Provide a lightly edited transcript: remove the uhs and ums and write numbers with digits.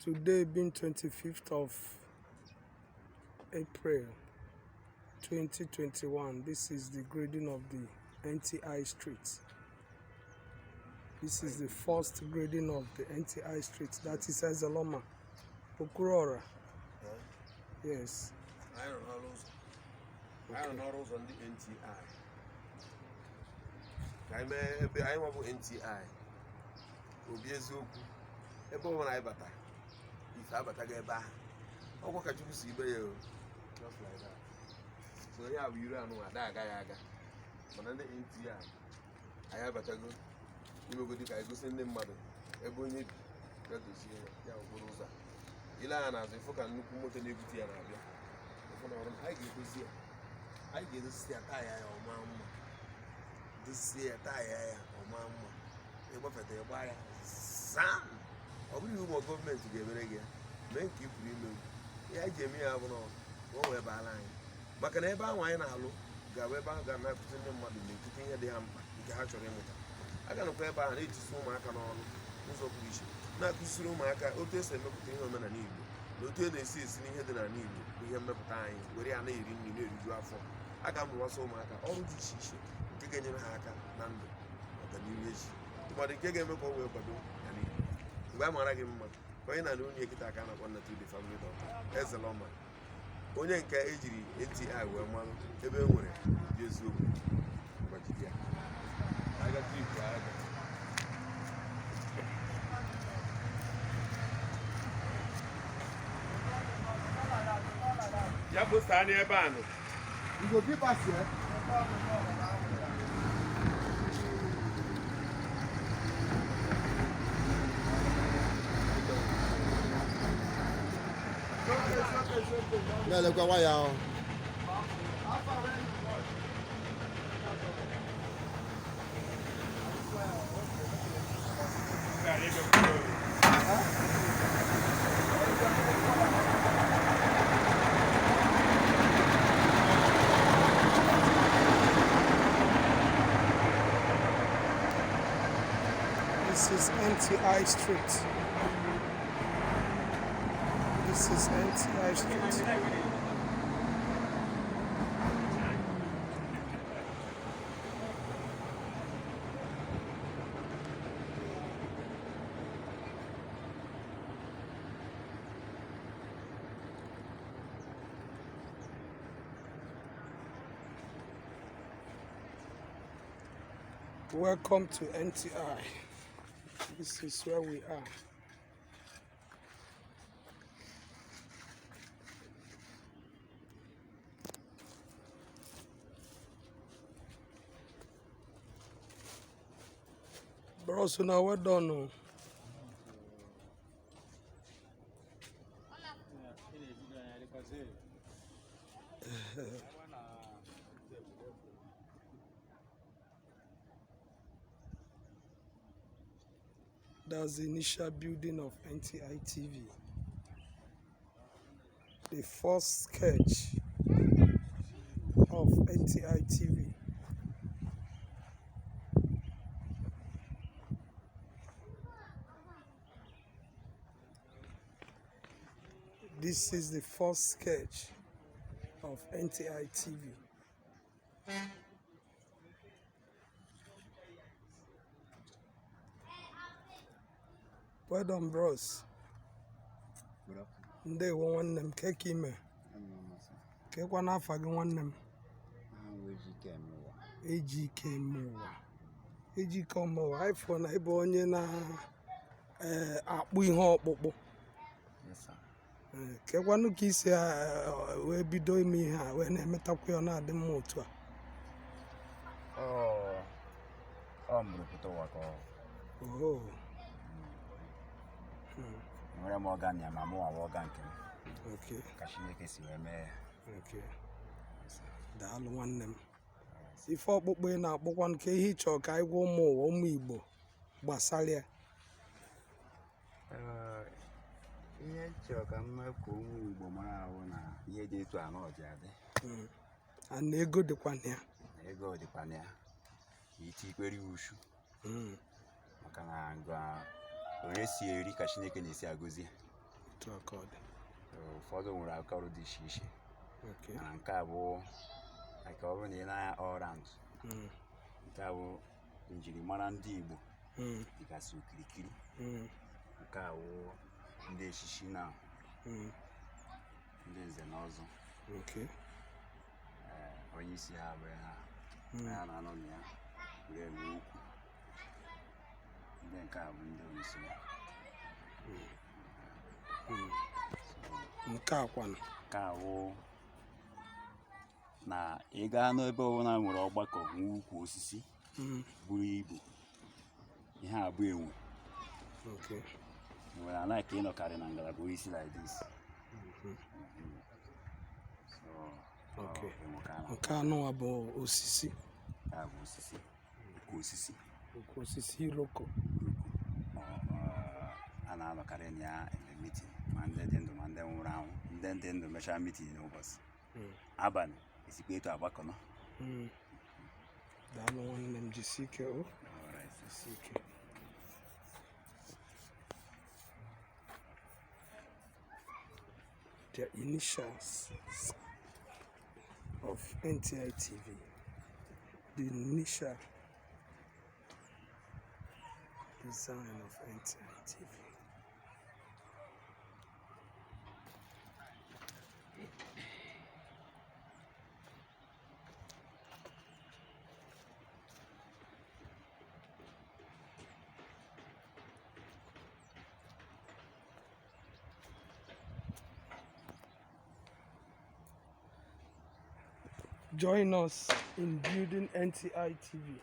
Today being 25th of April 2021, this is the grading of the N.T.I street. This is the first grading of the N.T.I street. That is Ezeloma, Okurora. Yes. I don't know those on the N.T.I. I want N.T.I. Obiezoku. Ebo when I bata. If I bata get back, I walk at you see just like that. So yeah, we run over that guy. But on the N.T.I, I have a go. You go to go send them mother. Ebo need that is here. Yeah, Buruza. Ilana, the folk and Nukumoto Nebuti and Abia. I get this year. I get this year tire or mamma. This year tire or mamma. They were at the wire. Son! Or we more government together again. Men keep premium. Yeah, Jamie Avon, one web line. But can ever wine allo? Gaweba got not putting them money, taking a damn catch on him. I got a paper and 80 so mark on all. No position. Not this room, I got Otis and look at him and an evening. No tell they see sitting here than an evening. We have no time. Where I need in the you are for. I got one so mark. All this shit. Taking in Haka, Nando. But the new age. But the Kegame over Bado. I'm going to give him when I don't get a kind of one to the family doctor. Ezeloma. Only in N.T.I. were one, everywhere. Just so. But yeah. I got 3 ya bụ sta n'ebe a nọ. You go keep us here. No, look at why y'all. This is N.T.I street. This is N.T.I street. Welcome to N.T.I. This is where we are. Bro, so now we're done. That's the initial building of NTITV. The first sketch of NTITV. This is the first sketch of NTITV. Well done, bros. They want them cake me. Cake one half again one them. AG come iPhone I born na akpu ihe okpukpu. Yes, sir. Cake one kiss we be doing me ha we na emetakwa na adi mma otu a. Oh. Nwere m organ ya ma mụ nwa organ nke m. Okay. Ka Chineke si wee mee ya. Okay. Daalụ nwanne m. Ife ọkpụkpụ ị na-akpụkwa nke ihe ịchọ ka anyị gwa ụmụ ụwa ụmụ Igbo gbasara ya. Ihe chọrọ ka m mee ka ụmụ Igbo mara ahụ na ihe dị etu a na ọja adị. Na ego dịkwa na ya. Ego dịkwa na ya. Iti ikwere ushu. Maka na onye si eri ka Chineke na-esi agọzi. otu aka ọ dị. ụfọdụ nwere akaọrụ dị iche iche Okay. na nke a bụ maka ọ bụrụ na ị na-anya all round, nke a bụ njirimara ndị Igbo dịgasị okirikiri. Nke a bụ ndị echichi na ndị nze na ọzọ. Okay. Onye isi ha bụ ha ya na-anọ na ya were enwe okwu. Ndị nke a bụ ndị onyeisi ya. Nke a kwanụ. Nke a bụ na ị gaa n'ebe ọbụla nwere ọgbakọ nwe ukwu osisi buru ibu, ihe a bụ enwe. Okay. Enwere anaghị ka ịnọkarị na ngalaba onyeisi like this. Okay. Nke anụwa bụ osisi. Nke a bụ osisi, ukwu osisi. Ukwu osisi iroko. A na-anọkarị na ya eme meeting, ma ndị dị ndụ ma ndị nwụrụ anwụ. Ndị dị ndụ mechaa meeting n'ụbọchị, abalị esikwa etu agbakọ nọ. Daalụ nwanne m, jisie ike o. Jisie ike. The initials of N.T.I TV. The initial design of N.T.I TV. Join us in building N.T.I TV.